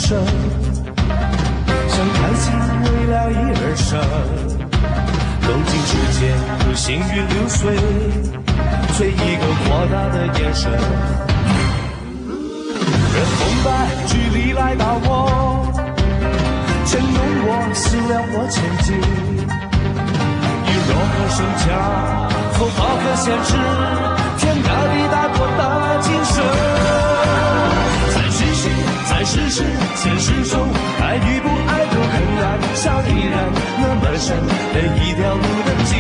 生，像太极为了一而生。走进世界如行云流水，随一个豁达的眼神。任红白距离来到我，牵动我思量我前进。以若可生强，否不可限制，天大地大国大精神。在世事现实中，爱与不爱都很难，笑依然那么深。每一条路的尽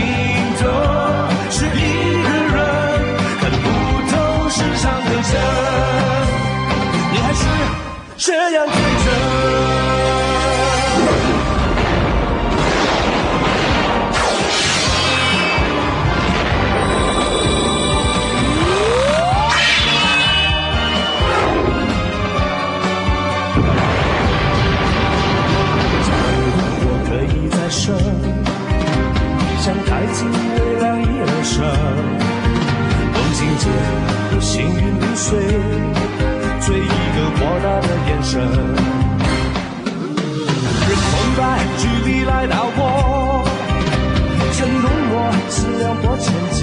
头是一个人，看不透世上的真，你还是这样天真。像太极为了一而生，动境界如行云流水，追一个豁达的眼神。任空白距离来到我，牵动我思量我前进。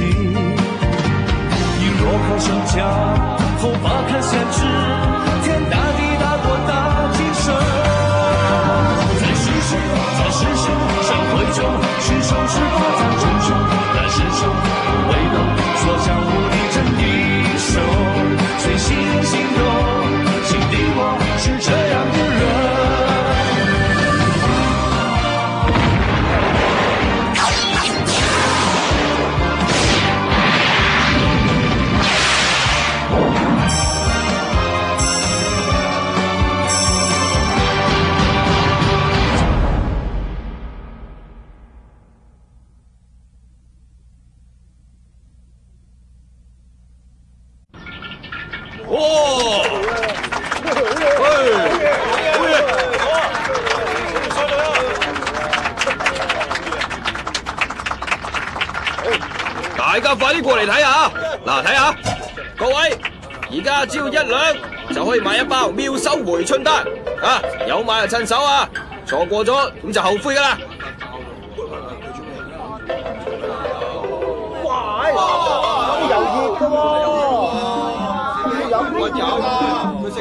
以若可生强，否不可限制，天大地大国大精神。在世事相会中，是生是祸在中中，但是手不为动，所向无敌真英雄，随心行动，心底我是这样的人。大家快啲過嚟睇下，嗱睇下，各位，而家只要1兩就可以買一包妙手回春丹，啊，有買就趁手啊，錯過咗咁就後悔噶啦。哇！有熱噶喎，要飲乜飲啊？佢食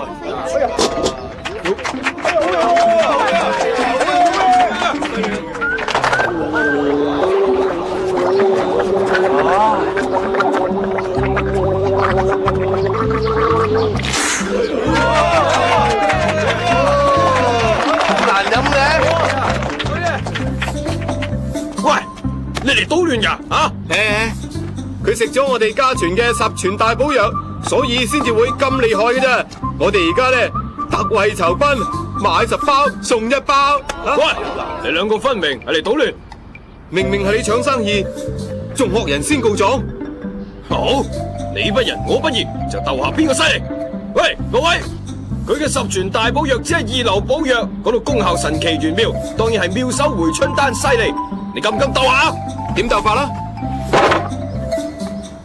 難飲嘅。喂，你嚟搗亂噶啊？佢食咗我哋家傳嘅10全大補藥，所以先至會咁厲害嘅啫。我哋而家咧特惠酬賓，買10包送1包。喂，你兩個分明係嚟搗亂，明明係你搶生意，仲惡人先告狀。好，你不仁我不義，就鬥下邊個犀利。喂，各位，佢嘅10全大補藥只係2流補藥，嗰度功效神奇玄妙，當然係妙手回春丹犀利。你敢唔敢鬥下？點鬥法啦？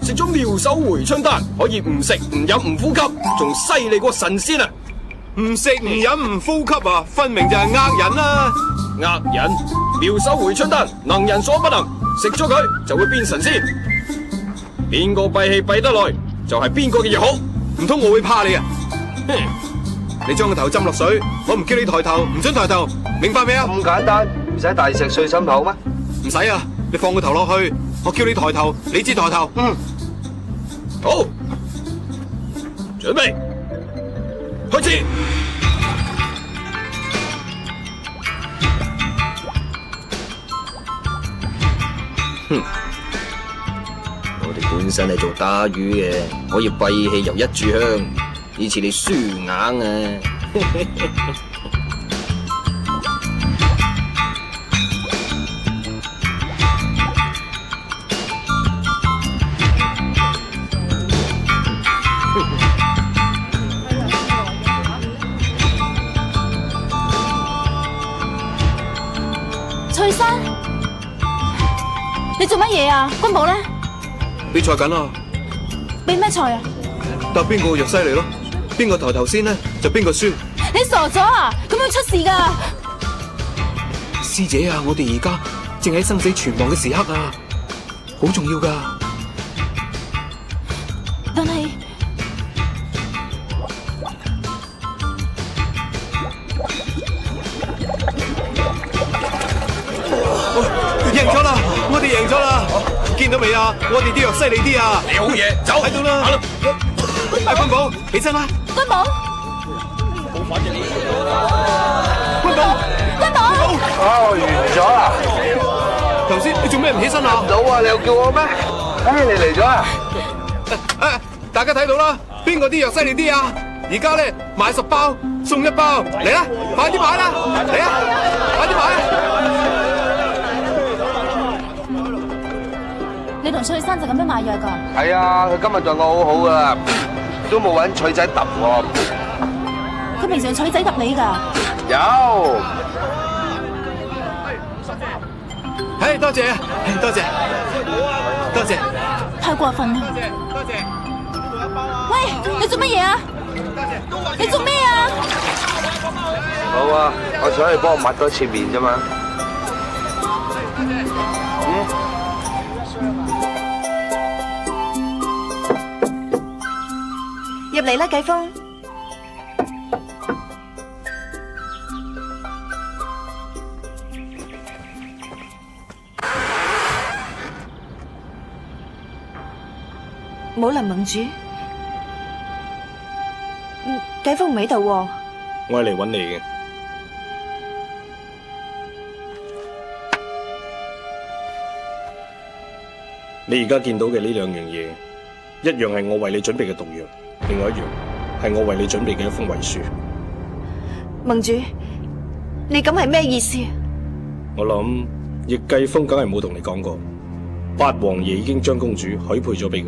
食咗妙手回春丹，可以唔食唔飲唔呼吸，仲犀利過神仙啊！唔食唔飲唔呼吸啊，分明就係呃人啦！呃人！妙手回春丹，能人所不能，食咗佢就會變神仙。邊個閉氣閉得耐，就係邊個嘅藥好。唔通我會怕你啊？你將個頭浸落水，我唔叫你抬頭，唔准抬頭，明白未啊？咁簡單，唔使大石碎心口咩？唔使啊，你放個頭落去，我叫你抬頭，你知抬頭。好，準備，開始。我哋本身係做打魚嘅，可以閉氣又一炷香，呢次你輸硬啊！翠珊，你做乜嘢啊？君寶咧？比賽緊啊！比咩賽啊？答邊個藥犀利咯？邊個抬頭先呢，就邊個輸。你傻咗啊？咁樣出事噶！師姐啊，我哋而家正喺生死存亡嘅時刻啊，好重要噶。但係贏咗啦！我哋贏咗啦！見到未啊？我哋啲藥犀利啲啊！你好嘢，走睇到啦！阿君寶，起身啦！君寶，君寶，君寶，完咗啦！頭先你做咩唔起身啊？到啊！你又叫我咩？你嚟咗啊！大家睇到啦，邊個啲藥犀利啲啊？而家咧買10包送1包，嚟啦，快啲買啦，嚟啊，快啲買啊！你同翠珊就咁樣買藥噶？係啊，佢今日對我好好噶，都冇揾翠仔揼我。佢平常取仔揼你噶？有。多謝，多謝，多謝，太過分啦！多謝。喂，你做乜嘢啊？你做咩啊？好啊，我想你幫我抹多次面啫嘛。入嚟啦，繼峰。武林盟主，繼峰唔喺度喎。我係嚟揾你嘅。你而家見到嘅呢兩樣嘢，一樣係我為你準備嘅毒藥，另外一樣係我為你準備嘅一封遺書。盟主，你咁係咩意思？我諗易繼風梗係冇同你講過，八王爺已經將公主許配咗俾佢，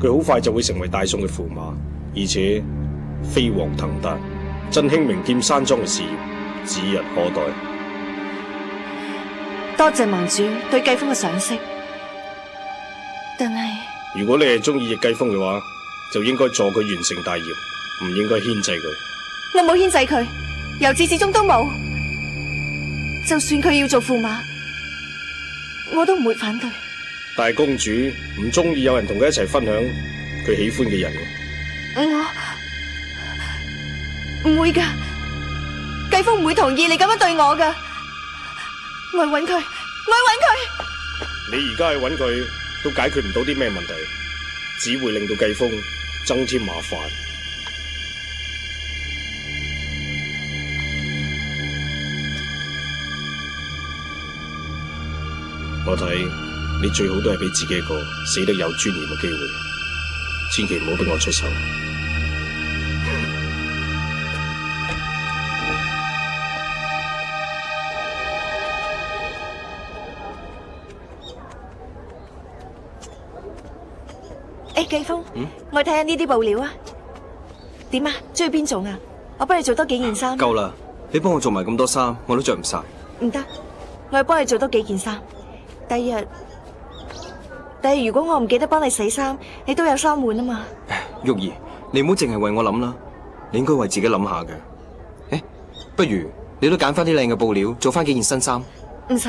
佢好快就會成為大宋嘅駙馬，而且飛黃騰達，振興名劍山莊嘅事業指日可待。多謝盟主對繼峰嘅賞識，但係如果你係中意易繼風嘅話，就應該助佢完成大業，唔應該牽制佢。我冇牽制佢，由始至終都冇。就算佢要做駙馬，我都唔會反對。但係公主唔中意有人同佢一齊分享佢喜歡嘅人。我唔會噶，繼峰唔會同意你咁樣對我噶。我去揾佢，我去揾佢。你而家去揾佢，都解決唔到啲咩問題，只會令到繼風增添麻煩。我睇你最好都係俾自己一個死得有尊嚴嘅機會，千祈唔好俾我出手。繼峰，我睇下呢啲布料啊，點啊？中意邊種啊？我幫你做多幾件衫。夠啦，你幫我做埋咁多衫，我都着唔晒。唔得，我要幫你做多幾件衫。第二日如果我唔記得幫你洗衫，你都有衫換啊嘛。玉兒，你唔好淨係為我諗啦，你應該為自己諗下嘅。不如你都揀翻啲靚嘅布料，做翻幾件新衫。唔使，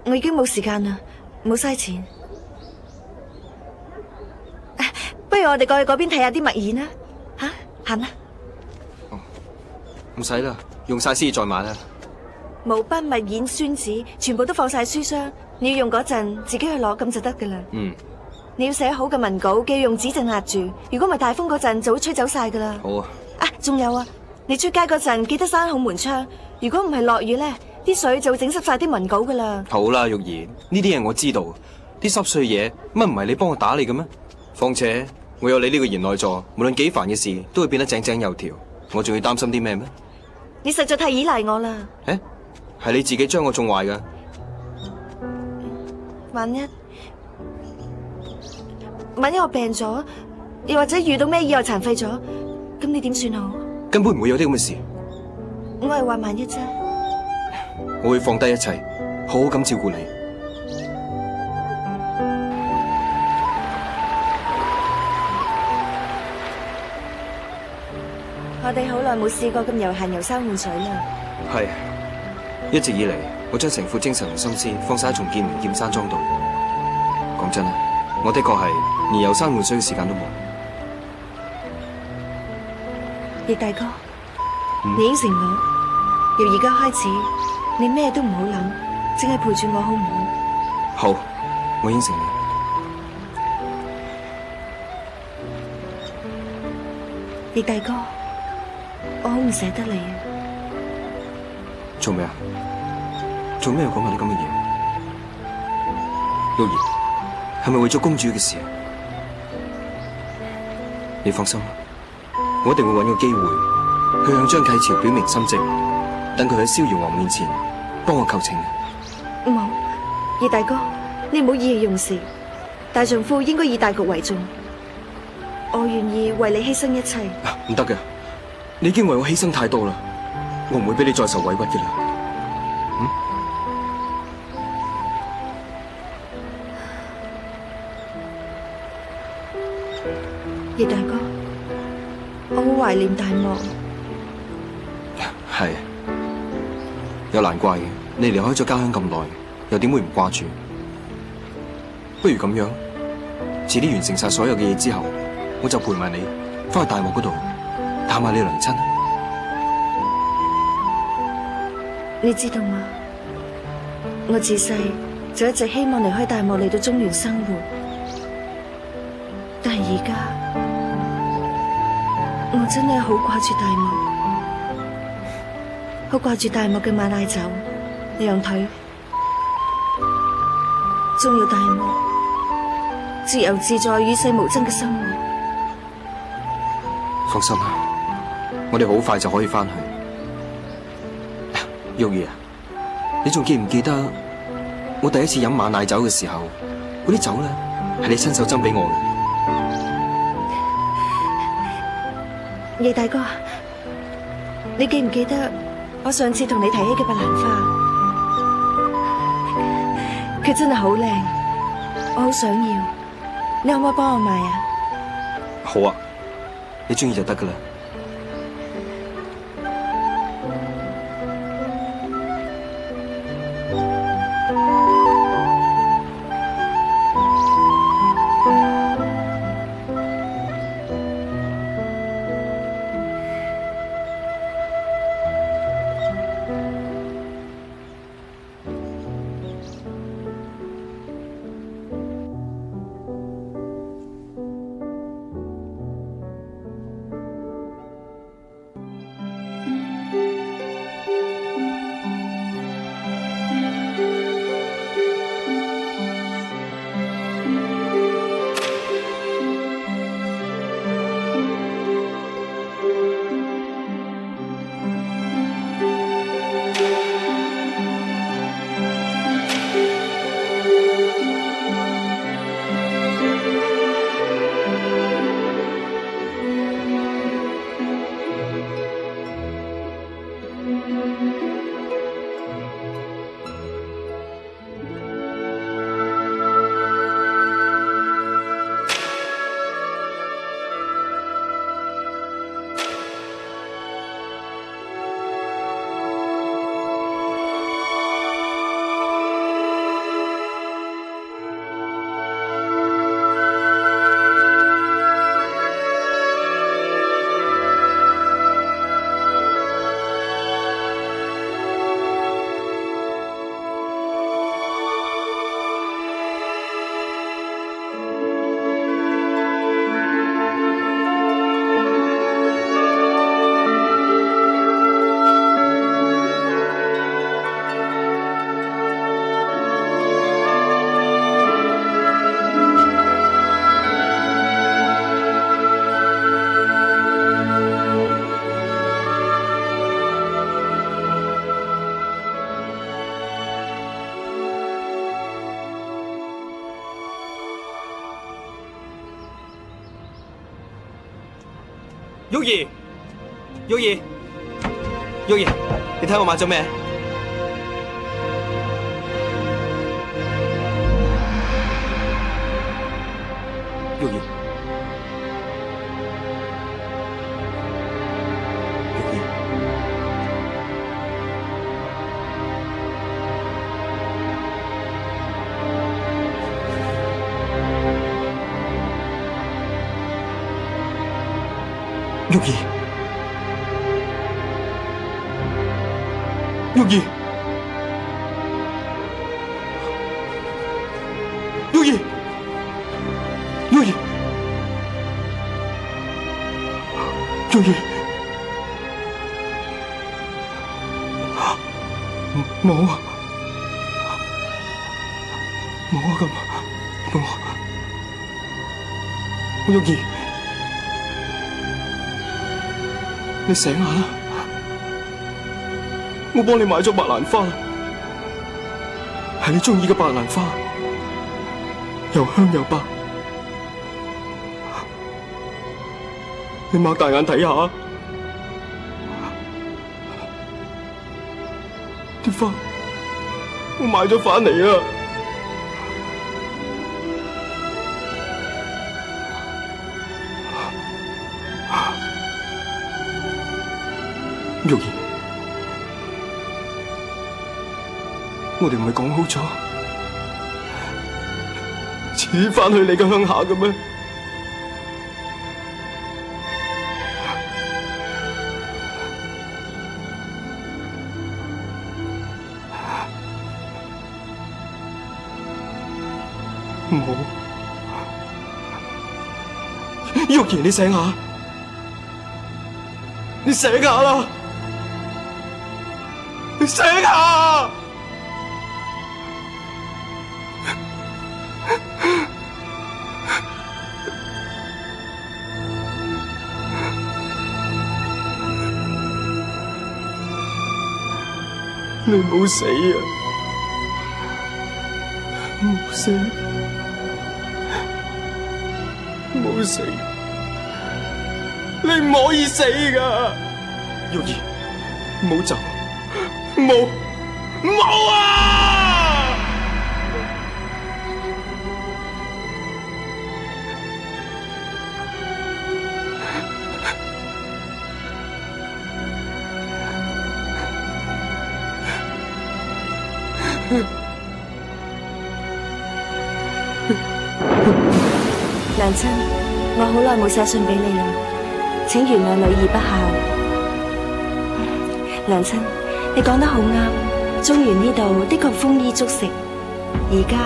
我已經冇時間啦，冇嘥錢。不如我哋過去嗰邊睇下啲墨硯啦，吓，行啦。唔使啦，用晒先再買啦。毛筆、墨硯、宣紙，全部都放晒書箱。你要用嗰陣，自己去攞咁就得噶啦。你要寫好嘅文稿，記要用紙鎮壓住。如果唔係大風嗰陣，就會吹走晒噶啦。好啊。仲有啊，你出街嗰陣記得閂好門窗。如果唔係落雨咧，啲水就會整濕晒啲文稿噶啦。好啦，玉兒，呢啲嘢我知道，啲濕碎嘢乜唔係你幫我打理嘅咩？況且我有你呢個賢內助，無論幾煩嘅事都會變得井井有條。我仲要擔心啲咩咩？你實在太依賴我啦。係你自己將我縱壞噶。萬一我病咗，又或者遇到咩意外殘廢咗，咁你點算好？根本唔會有啲咁嘅事。我係話萬一啫。我會放低一切，好好咁照顧你。我哋好耐冇試過咁悠閒遊山玩水啦。係，一直以嚟，我將成副精神同心思放晒喺重建名劍山莊度。講真啊，我的確係連遊山玩水嘅時間都冇。葉大哥，你應承我，由而家開始，你咩都唔好諗，淨係陪住我好唔好？好，我應承你。葉大哥，我好唔捨得你啊！做咩啊？做咩要講埋啲咁嘅嘢？玉兒，係咪為咗公主嘅事啊？你放心，我一定會揾個機會去向張啟潮表明心跡，等佢喺逍遙王面前幫我求情。唔好，葉大哥，你唔好意氣用事，大丈夫應該以大局為重。我願意為你犧牲一切。唔得嘅，你已經為我犧牲太多啦，我唔會俾你再受委屈嘅啦。葉大哥，我好懷念大漠。係，有難怪嘅，你離開咗家鄉咁耐，又點會唔掛住？不如咁樣，遲啲完成晒所有嘅嘢之後，我就陪埋你翻去大漠嗰度探下你娘親。你知道嗎？我自細就一直希望離開大漠嚟到中原生活，但係而家我真係好掛住大漠，好掛住大漠嘅馬奶酒、羊腿，仲有大漠自由自在、與世無爭嘅生活。放心啦，我哋好快就可以翻去。玉兒啊，你仲記唔記得我第一次飲馬奶酒嘅時候，嗰啲酒咧係你親手斟俾我嘅？葉大哥，你記唔記得我上次同你提起嘅白蘭花？佢真係好靚，我好想要，你可唔可以幫我買啊？好啊，你中意就得噶啦。玉兒，玉兒，玉兒，你睇我買咗咩？玉兒，玉兒，玉兒，玉兒，玉兒，玉兒，冇啊，咁，玉兒，你醒下啦！我幫你買咗白蘭花，係你中意嘅白蘭花，又香又白。你擘大眼睇下，啲花我買咗返嚟啊！玉兒，我哋唔係講好咗，遲啲返去你嘅鄉下嘅咩？冇，玉兒，你醒下，你醒下啦！你醒下！你冇死啊！冇死，冇死，你唔可以死噶！玉兒，唔好走。冇啊！娘親，我好耐冇寫信俾你啦，請原諒女兒不孝。娘親，你講得好啱，中原呢度的確豐衣足食。而家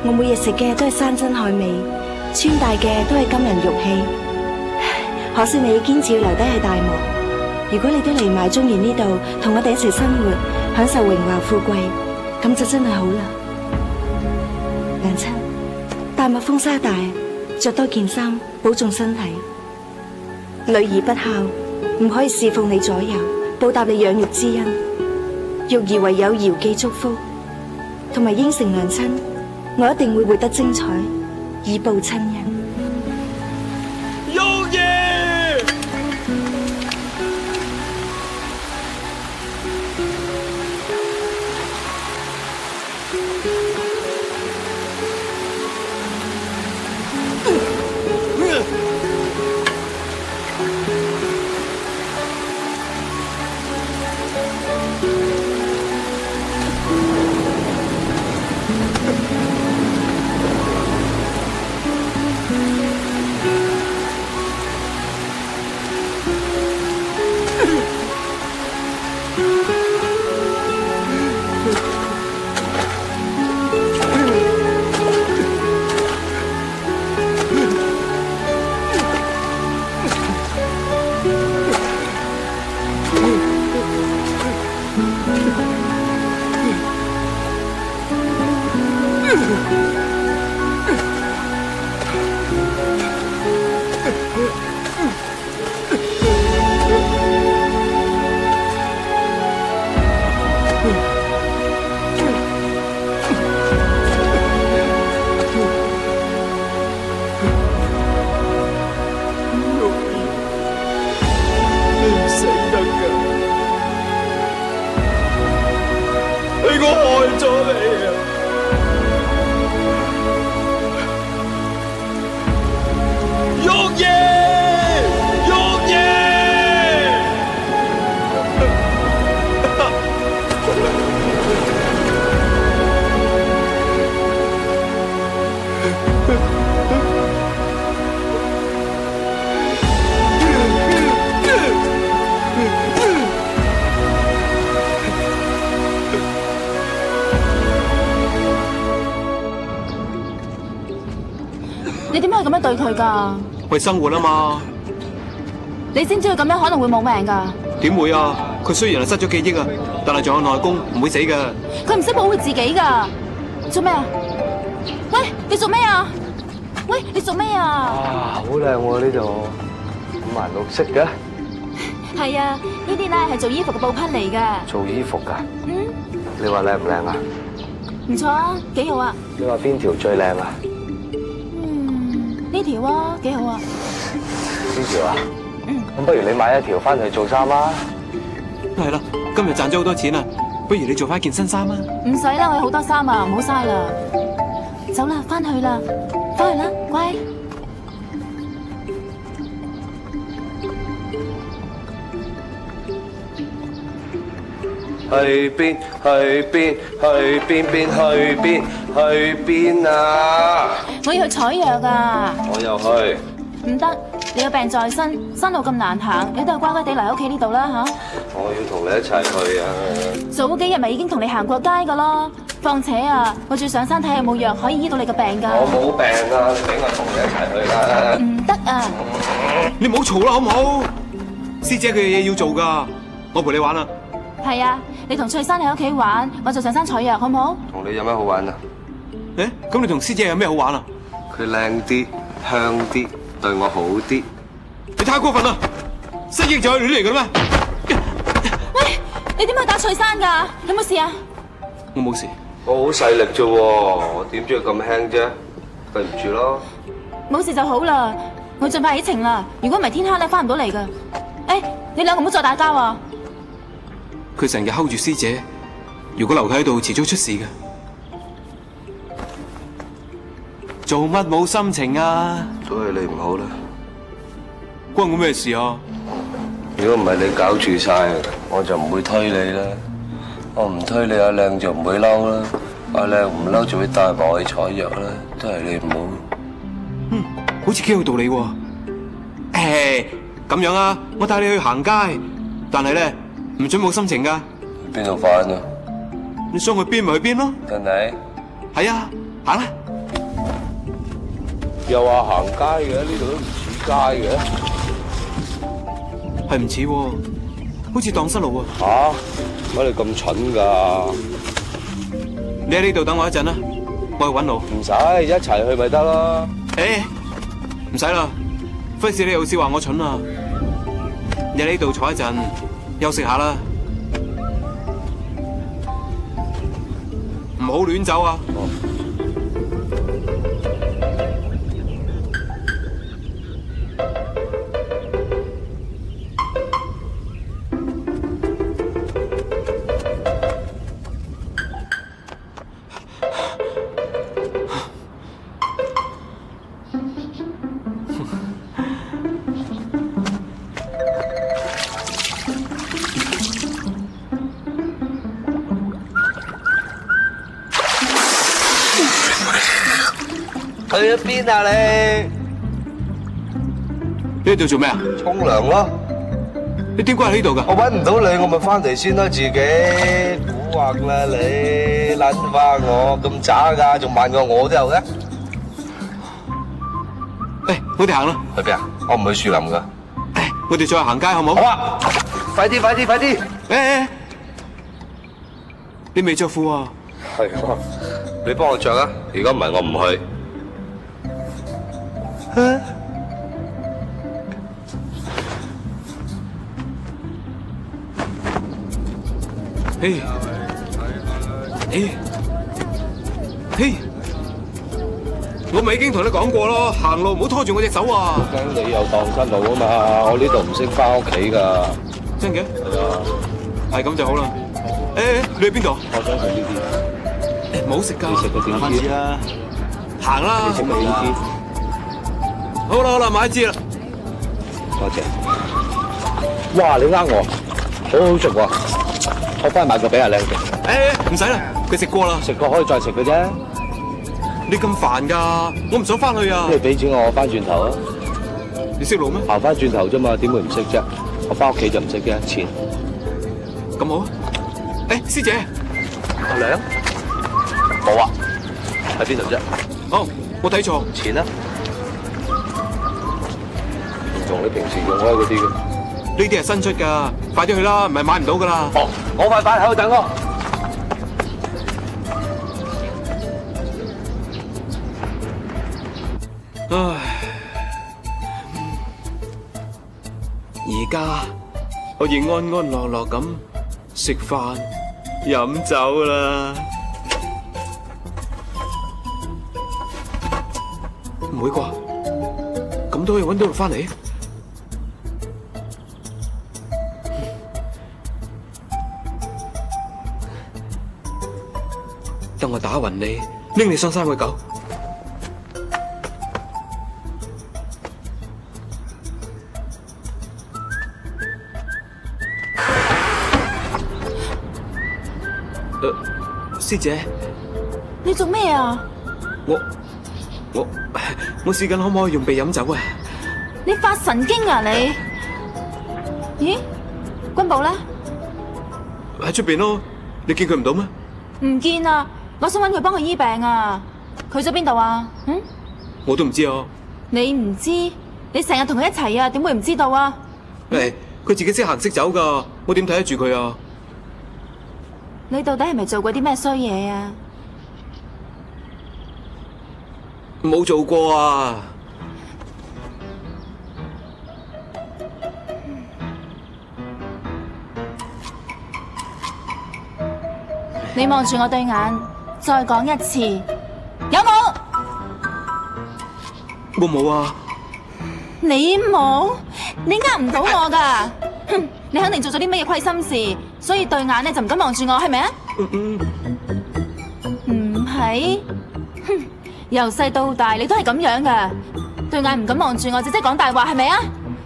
我每日食嘅都係山珍海味，穿戴嘅都係金銀玉器。可惜你堅持要留低喺大漠。如果你都嚟埋中原呢度，同我哋一齊生活，享受榮華富貴，咁就真係好啦。娘親，大漠風沙大，着多件衫，保重身體。女兒不孝，唔可以侍奉你左右，報答你養育之恩。玉兒唯有遙寄祝福，同埋應承娘親，我一定會活得精彩，以報親恩。玉兒。對佢㗎？為生活啊嘛。你知唔知佢咁樣可能會冇命㗎？點會啊？佢雖然係失咗記憶啊，但係仲有內功，唔會死㗎。佢唔識保護自己㗎。做咩啊？喂，你做咩啊？喂，你做咩啊？啊，好靚喎呢度，五顏六色嘅。係啊，呢啲咧係做衣服嘅布匹嚟㗎。做衣服㗎？嗯，你話靚唔靚啊？唔錯啊，幾好啊。你話邊條最靚啊？呢條啊，幾好啊。呢條啊？咁不如你買一條翻去做衫啦。係啦，今日賺咗好多錢啊，不如你做翻件新衫啊。唔使啦，我有好多衫啊，唔好嘥啦。走啦，翻去啦，翻去啦，乖。去邊？去邊？去邊邊？去邊？去邊啊？我要去採藥啊！我又去。唔得，你有病在身，山路咁難行，你都係乖乖地嚟屋企呢度啦吓。我要同你一齊去啊！早幾日咪已經同你行過街噶咯。況且啊，我仲要上山睇下有冇藥可以醫到你嘅病噶。我冇病啊，你俾我同你一齊去啦。唔得啊！你唔好嘈啦，好唔好？師姐佢有嘢要做噶，我陪你玩啦。係啊，你同翠珊喺屋企玩，我就上山採藥，好唔好？同你有咩好玩啊？誒，咁你同師姐有咩好玩啊？佢靚啲，香啲，對我好啲。你太過分啦！失憶就係亂嚟噶啦咩？喂，你點去打翠珊噶？有冇事啊？我冇事。我好細力啫，我點知佢咁輕啫？對唔住咯。冇事就好啦，我盡快起程啦。如果唔係天黑咧，翻唔到嚟噶。誒，你兩個唔好再打交啊！佢成日睺住師姐，如果留佢喺度，遲早出事嘅。做乜冇心情啊？都係你唔好啦。關我咩事啊？如果唔係你搞住晒，我就唔會推你啦。我唔推你，阿靚就唔會嬲啦。阿靚唔嬲就會帶埋我去採藥啦。都係你唔好。好似幾有道理喎。誒，咁樣啊，我帶你去行街，但係咧唔准冇心情噶。邊度玩啊？你想去邊咪去邊咯。真係？係啊，行啦。又話行街嘅，呢度都唔似街嘅。係唔似喎，好似蕩失路啊。吓？乜你咁蠢噶？你喺呢度等我一陣啦，我去搵路。唔使，一齊去咪得咯。誒，唔使啦，費事你又笑話我蠢啊！你喺呢度坐一陣，休息下啦，唔好亂走啊！去咗邊啊你？你喺度做咩啊？沖涼咯。你點解喺呢度噶？我搵唔到你，我咪翻嚟先啦，自己蠱惑啦你，撚翻我咁渣噶，仲慢過我都有嘅。誒，我哋行啦。去邊啊？我唔去樹林噶。誒，我哋再行街好唔好？好啊！快啲，快啲，快啲！誒，你未着褲啊？係啊，你幫我着啊！如果唔係，我唔去。嘿，嘿，我咪已經同你講過咯，行路唔好拖住我隻手啊！驚你又蕩失路啊嘛！我呢度唔識翻屋企噶。真嘅？係啊。係咁就好啦。誒，你去邊度？我想食呢啲。誒，唔好食㗎。你食個點知啦？行啦。你食個點知？好啦好啦，買一支啦。多謝。哇！你呃我，好好食喎。我翻去買個俾阿靚食。誒，唔使啦，佢食過啦。食過可以再食嘅啫。你咁煩㗎，我唔想翻去啊。你俾錢我翻轉頭啊！你識路咩？行翻轉頭啫嘛，點會唔識啫？我翻屋企就唔識嘅，錢。咁好啊！誒，師姐，阿娘，冇啊，喺邊度啫？哦，我睇錯。錢啊！同你平時用開嗰啲嘅。呢啲係新出㗎，快啲去啦，唔係買唔到㗎啦。哦，我快喺度等我。唉，而家可以安安樂樂咁食飯飲酒啦。唔會啩？咁都可以搵到佢返嚟？等我打暈你，拎你上山去狗。師姐，你做咩啊？我試緊可唔可以用鼻飲酒啊？你發神經啊你？咦，君寶咧？喺出邊咯，你見佢唔到咩？唔見啊！我想揾佢幫佢醫病啊！佢咗邊度啊？嗯？我都唔知啊。你唔知？你成日同佢一齊啊？點會唔知道啊？佢自己識行識走噶，我點睇得住佢啊？你到底係咪做過啲咩衰嘢啊？冇做過啊！你望住我對眼，再講一次，有冇？我冇啊！你冇？你呃唔到我噶！哼，你肯定做咗啲咩嘢虧心事，所以對眼咧就唔敢望住我，係咪啊？唔係？哼，由細到大你都係咁樣噶，對眼唔敢望住我，就即係講大話，係咪啊？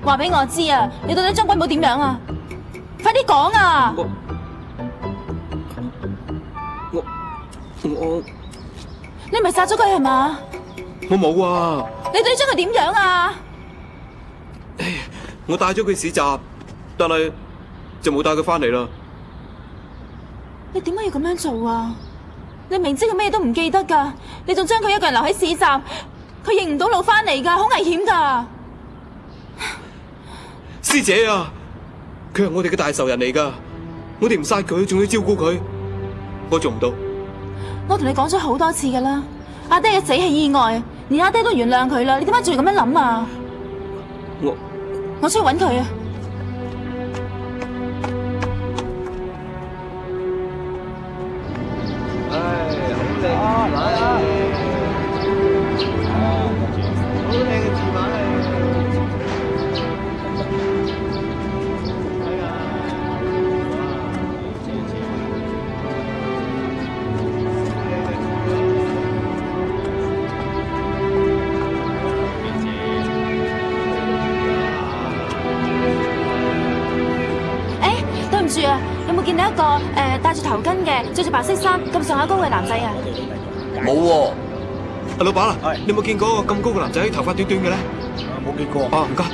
話俾我知啊！你到底將軍寶點樣啊？快啲講啊！你咪殺咗佢係嘛？我冇啊！你到底將佢點樣啊？我帶咗佢市集，但係就冇帶佢翻嚟啦。你點解要咁樣做啊？你明知佢咩都唔記得噶，你仲將佢一個人留喺市集，佢認唔到路翻嚟噶，好危險噶！師姐啊，佢係我哋嘅大仇人嚟噶，我哋唔殺佢，仲要照顧佢，我做唔到。我同你講咗好多次噶啦，阿爹嘅死係意外，連阿爹都原諒佢啦，你點解仲要咁樣諗啊？我出去搵佢啊！住啊！有冇見到一個戴住頭巾嘅，着住白色衫咁上下高嘅男仔啊？冇喎。阿老闆啊，你有冇見過個咁高嘅男仔，頭髮短短嘅咧？冇見過。唔該。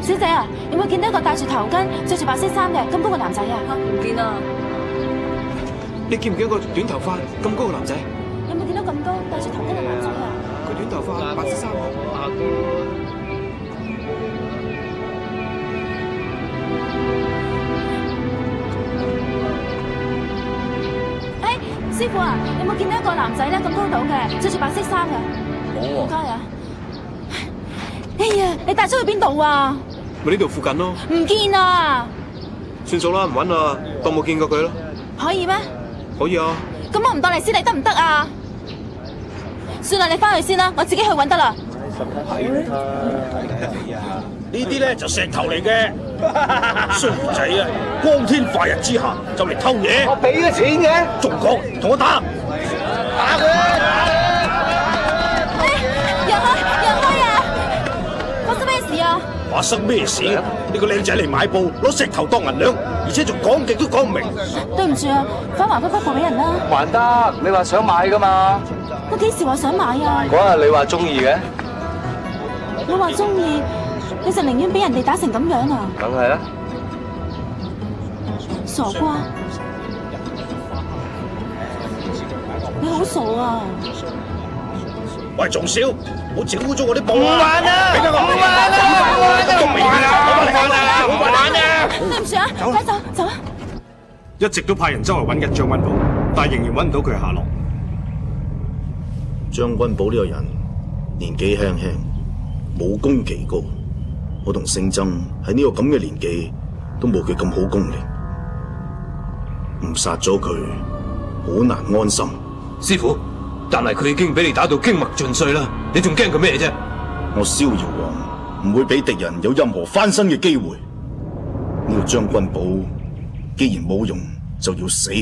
小姐啊，有冇見到一個戴住頭巾、着住白色衫嘅咁高嘅男仔啊？唔見啊！你見唔見一個短頭髮咁高嘅男仔？有冇見到咁高戴住頭巾嘅男仔啊？佢短頭髮白色衫。師傅啊，有冇見到一個男仔咧咁高度嘅，着住白色衫嘅？冇喎。唔該啊！哎呀，你帶咗去邊度啊？咪呢度附近咯。唔見啊！算數啦，唔揾啦，當冇見過佢咯。可以咩？可以啊。咁我唔當你師弟得唔得啊？算啦，你翻去先啦，我自己去揾得啦。呢啲咧就石頭嚟嘅，衰仔啊！光天化日之下就嚟偷嘢，我俾咗錢嘅，仲講同我打佢！讓開啊！發生咩事啊？發生咩事？呢個靚仔嚟買布，攞石頭當銀兩，而且仲講極都講唔明。對唔住啊，返還翻布俾人啦。還得，你話想買噶嘛？我幾時話想買啊？嗰日你話中意嘅，我話中意，你就寧願俾人哋打成咁樣啊？梗係啦。傻瓜，你好傻啊！喂，仲少，唔好整污咗我啲布啊！唔玩啦！俾我玩啊！對唔住啊，快走走啊！一直都派人周圍揾緊將軍寶，但仍然揾唔到佢下落。將軍寶呢個人年紀輕輕，武功極高，我同聖僧喺呢個咁嘅年紀都冇佢咁好功力，唔殺咗佢好難安心。師傅，但係佢已經俾你打到經脈盡碎啦，你仲驚佢咩啫？我逍遙王唔會俾敵人有任何翻身嘅機會。呢個將軍寶既然冇用，就要死，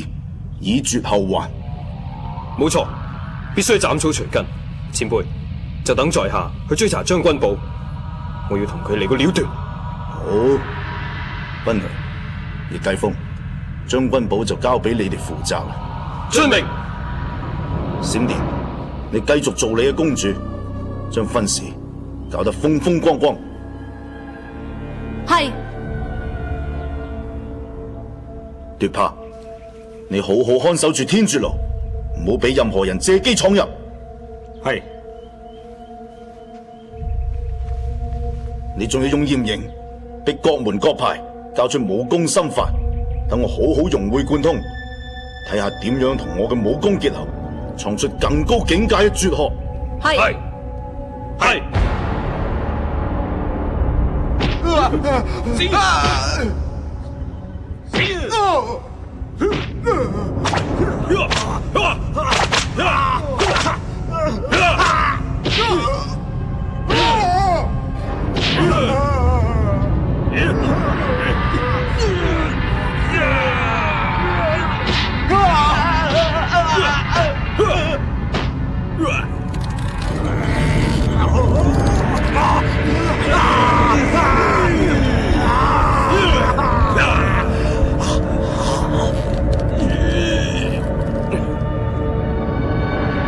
以絕後患。冇錯，必須斬草除根。前輩，就等在下去追查將軍寶，我要同佢嚟個了斷。好，溫良、葉繼風，將軍寶就交俾你哋負責啦。遵命。閃電，你繼續做你嘅公主，將婚事搞得風風光光。係。奪帕，你好好看守住天絕路，唔好俾任何人借機闖入。係。你仲要用嚴刑逼各門各派交出武功心法，等我好好融會貫通，睇下點樣同我嘅武功結合，創出更高境界嘅絕學。係。係。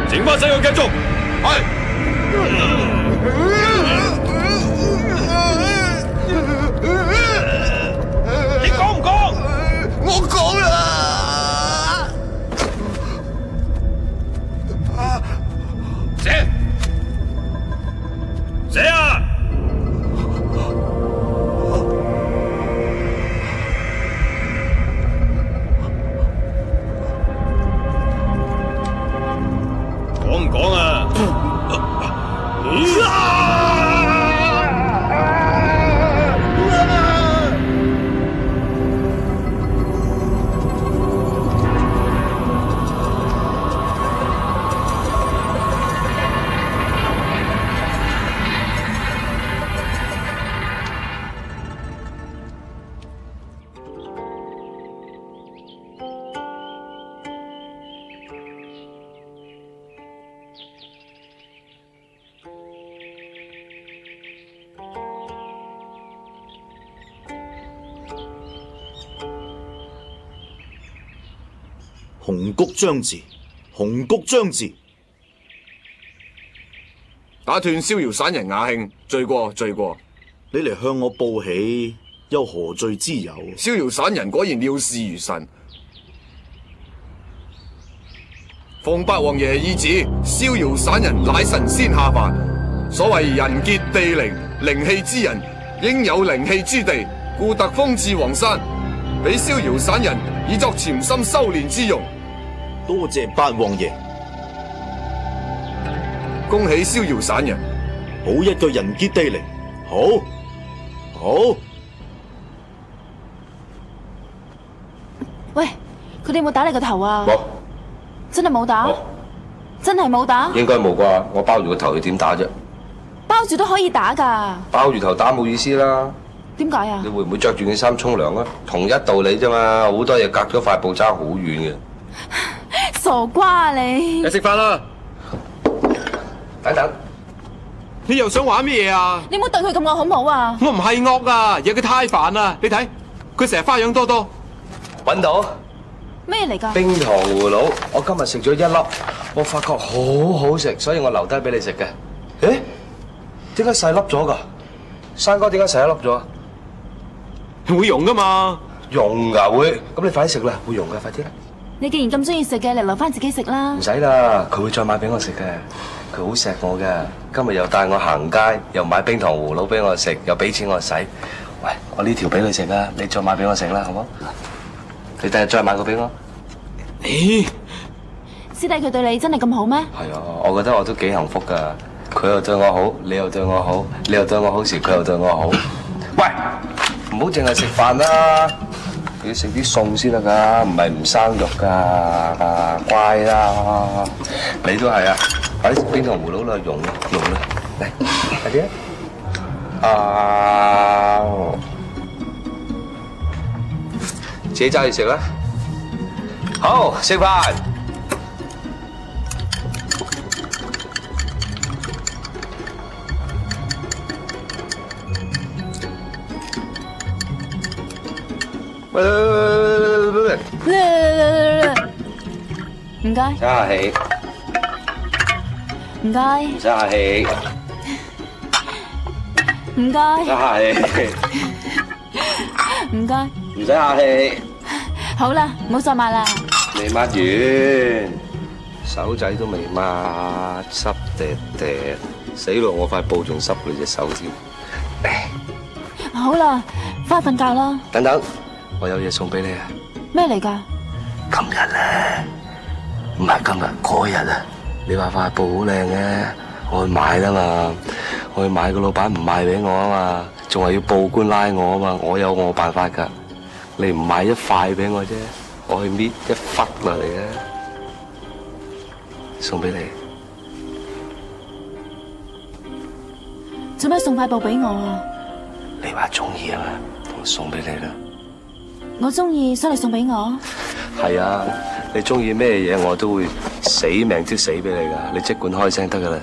剩翻4個繼續，係。你講唔講？我講啦。寫，寫啊！講唔講啊？紅谷將至，紅谷將至。打斷逍遙散人雅興，罪過罪過。你嚟向我報喜，有何罪之有？逍遙散人果然料事如神。奉八王爺意旨，逍遙散人乃神仙下凡。所謂人傑地靈，靈氣之人應有靈氣之地，故特封至黃山，俾逍遙散人以作潛心修煉之用。多謝八王爺，恭喜逍遙散人，好一個人傑地靈，好，好。喂，佢哋有冇打你個頭啊？冇，真係冇打？真係冇打？應該冇啩，我包住個頭，你點打啫？包住都可以打㗎。包住頭打冇意思啦。點解啊？你會唔會着住件衫沖涼啊？同一道理啫嘛，好多嘢隔咗塊布爭好遠嘅。傻瓜啊你！你食飯啦。等等，你又想玩咩嘢啊？你唔好對佢咁惡好唔好啊？我唔係惡啊，而係佢太煩啦。你睇，佢成日花樣多多。搵到咩嚟㗎？冰糖葫蘆，我今日食咗1粒，我發覺好好食，所以我留低俾你食嘅。誒，點解細粒咗㗎？山哥點解細一粒咗啊？會溶㗎嘛？溶㗎會，咁你快啲食啦，會溶㗎，快啲啦。你既然咁中意食嘅，嚟留翻自己食啦。唔使啦，佢會再買俾我食嘅。佢好錫我㗎，今日又帶我行街，又買冰糖葫蘆俾我食，又俾錢我使。喂，我呢條俾佢食啦，你再買俾我食啦，好冇？你第日再買個俾我。師弟佢對你真係咁好咩？係啊，我覺得我都幾幸福㗎。佢又對我好，你又對我好，你又對我好時，佢又對我好。喂，唔好淨係食飯啦，要食啲餸先得㗎，唔係唔生肉㗎，乖啦。你都係啊，快啲食冰糖葫蘆啦，用啦，嚟，快啲啊！自己揸住食啦。好，食飯。喂，唔該，唔使客氣，唔該，唔使客氣，唔該唔使，客氣，唔該。唔使客氣。好啦，唔好再抹啦。未抹完，手仔都未抹，濕嗲嗲，死咯！我塊布仲濕你隻手添。好啦，翻去瞓覺啦。等等，我有嘢送俾你啊！咩嚟㗎？今日咧，唔係今日嗰日啊！你話塊布好靚嘅，我去買啦嘛，我去買個老闆唔賣俾我啊嘛，仲話要報官拉我啊嘛，我有我辦法㗎。你唔買一塊俾我啫，我去搣一忽落嚟啊！送俾你。做咩送塊布俾我啊？你話中意啊嘛，我送俾你啦。我中意，所以你送俾我。係啊，你中意咩嘢我都會死命即死俾你噶，你即管開聲得噶啦。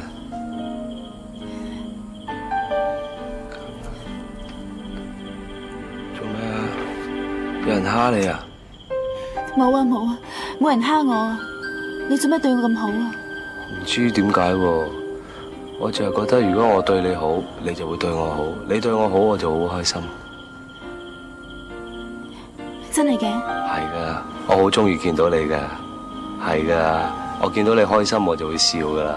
做咩啊？有人蝦你啊？冇啊冇啊，冇人蝦我啊！你做咩對我咁好啊？唔知點解喎，我就係覺得如果我對你好，你就會對我好；你對我好，我就好開心。真係嘅？係噶，我好中意見到你噶，係噶，我見到你開心我就會笑噶啦，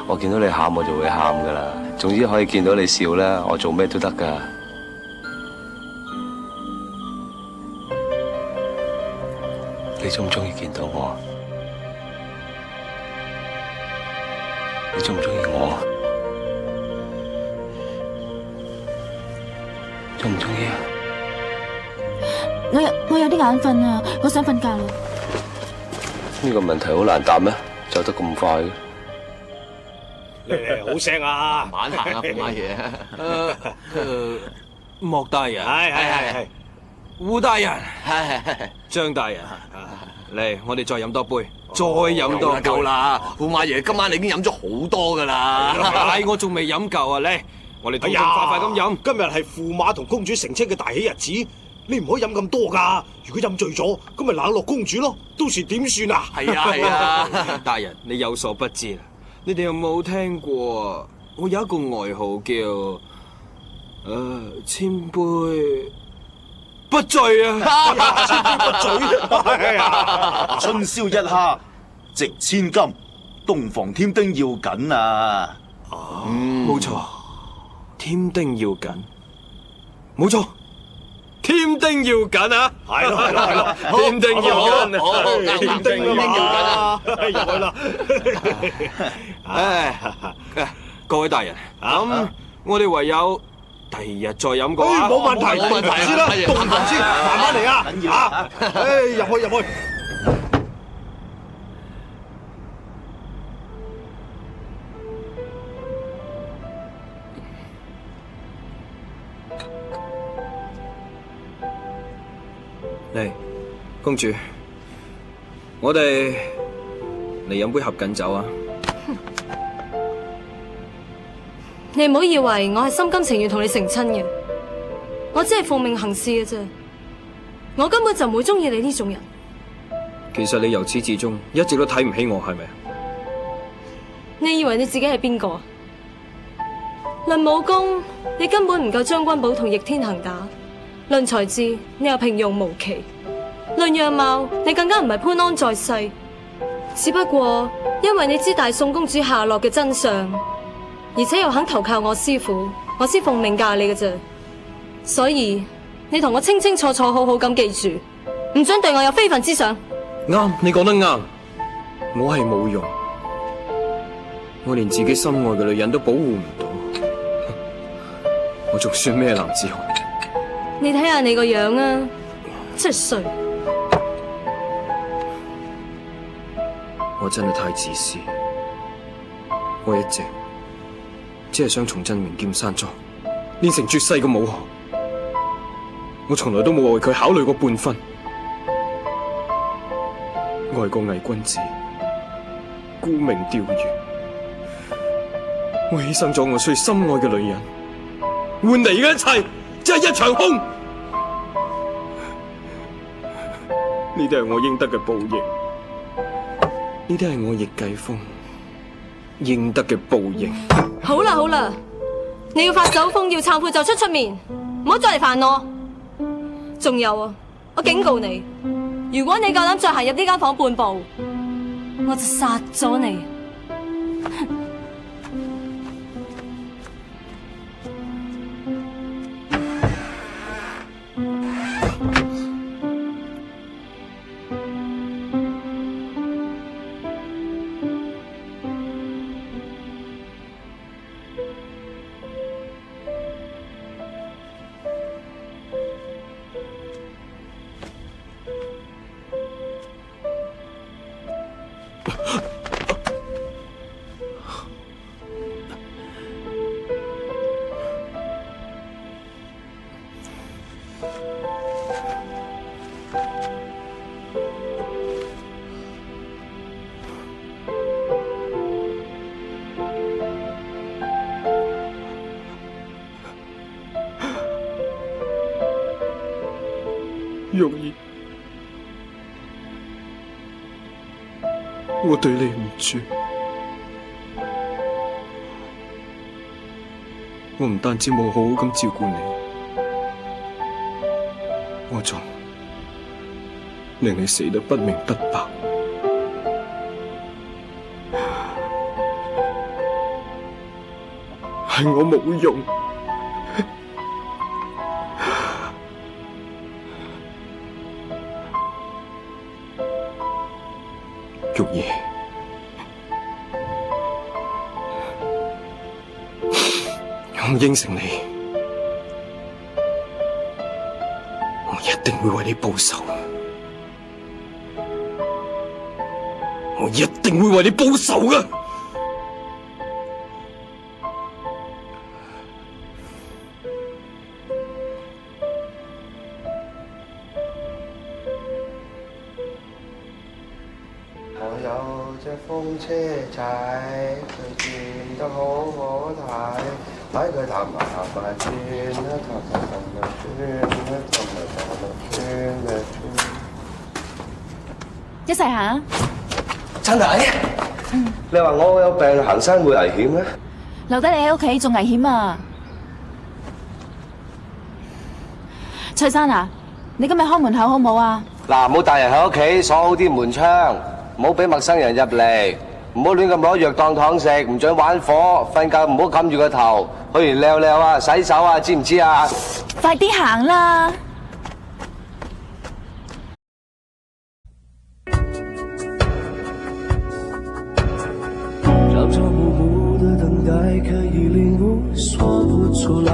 我見到你喊我就會喊噶啦，總之可以見到你笑咧，我做咩都得噶。你中唔中意見到我？你中唔中意我？中唔中意啊？我有啲眼瞓啊，我想瞓覺啦。呢個問題好難答咩？走得咁快嘅？嚟好聲啊！慢行啊，駙馬爺。莫大人，係。胡大人，張大人，嚟，我哋再飲多杯，再飲多杯。夠啦，駙馬爺今晚你已經飲咗好多噶啦。係，我仲未飲夠啊！嚟，我哋痛痛快快咁飲。今日係駙馬同公主成親嘅大喜日子，你唔可以飲咁多噶。如果飲醉咗，咁咪冷落公主咯，到時點算啊？係啊，大人，你有所不知啦，你哋有冇聽過？我有一個外號叫千杯不醉啊！千杯不醉，春宵一刻值千金，洞房添丁要緊啊！冇錯，添丁要緊，冇錯，添丁要緊啊！係咯，添丁要緊啊！添丁啊嘛，入去啦！各位大人，咁我哋唯有第二日再飲過啊！冇問題，先啦，洞房先，慢慢嚟啊！緊要啊！入去。嚟，公主，我哋嚟飲杯合卺酒啊！你唔好以為我係心甘情願同你成親嘅，我只係奉命行事嘅啫。我根本就唔會中意你呢種人。其實你由始至終一直都睇唔起我，係咪？你以為你自己係邊個啊？論武功，你根本唔夠張君寶同易天行打；論才智，你又平庸無奇；論樣貌，你更加唔係潘安在世。只不過因為你知大宋公主下落嘅真相，而且又肯投靠我師父，我先奉命嫁你嘅啫。所以你同我清清楚楚、好好咁記住，唔准對我有非分之想。啱，你講得啱。我係冇用，我連自己心愛嘅女人都保護唔到，我仲算咩男子漢？你睇下你個樣啊，真係衰。我真係太自私，我一直只係想重振名劍山莊，練成絕世嘅武學，我從來都冇為佢考慮過半分。我係個偽君子，沽名釣譽，我犧牲咗我最心愛嘅女人，換嚟嘅一切只係一場空。呢啲係我應得嘅報應。呢啲係我易繼風應得嘅報應。好啦好啦，你要發酒瘋要懺悔就出面，唔好再嚟煩我。仲有啊，我警告你，如果你夠膽再行入呢間房半步，我就殺咗你。玉兒，我對你唔住，我唔單止冇好好咁照顧你，我仲令你死得不明不白。係我冇用。玉兒，我應承你，我一定會為你報仇，我一定會為你報仇㗎。我有隻風車仔，佢轉得好可睇，睇佢氹埋氹埋轉啦，轉。一齊行。真係？你話我有病行山會危險咩？留低你喺屋企仲危險啊！翠珊啊，你今日開門口好唔好啊？嗱，唔好帶人喺屋企鎖好啲門窗。唔好俾陌生人入嚟，唔好亂咁攞藥當糖食，唔准玩火，瞓覺唔好冚住個頭，去完尿尿啊，洗手啊，知唔知啊？快啲行啦！朝朝暮暮的等待，可以領悟，說不出來。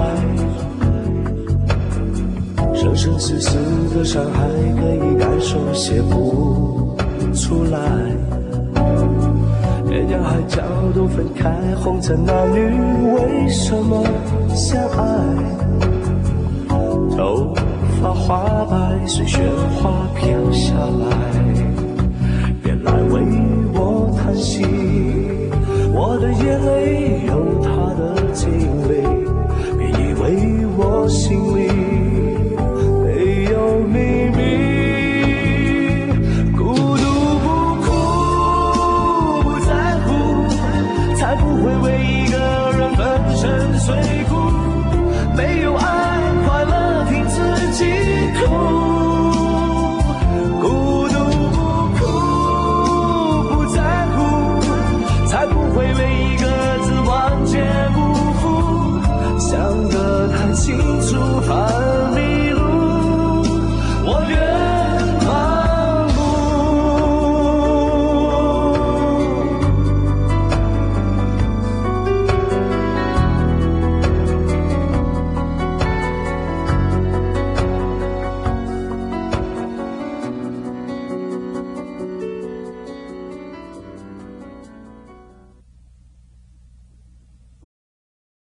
生生世世的傷害，可以感受，寫不出來，天涯海角都分開，紅塵男女為什麼相愛？頭髮花白，隨雪花飄下來，別來為我嘆息，我的眼淚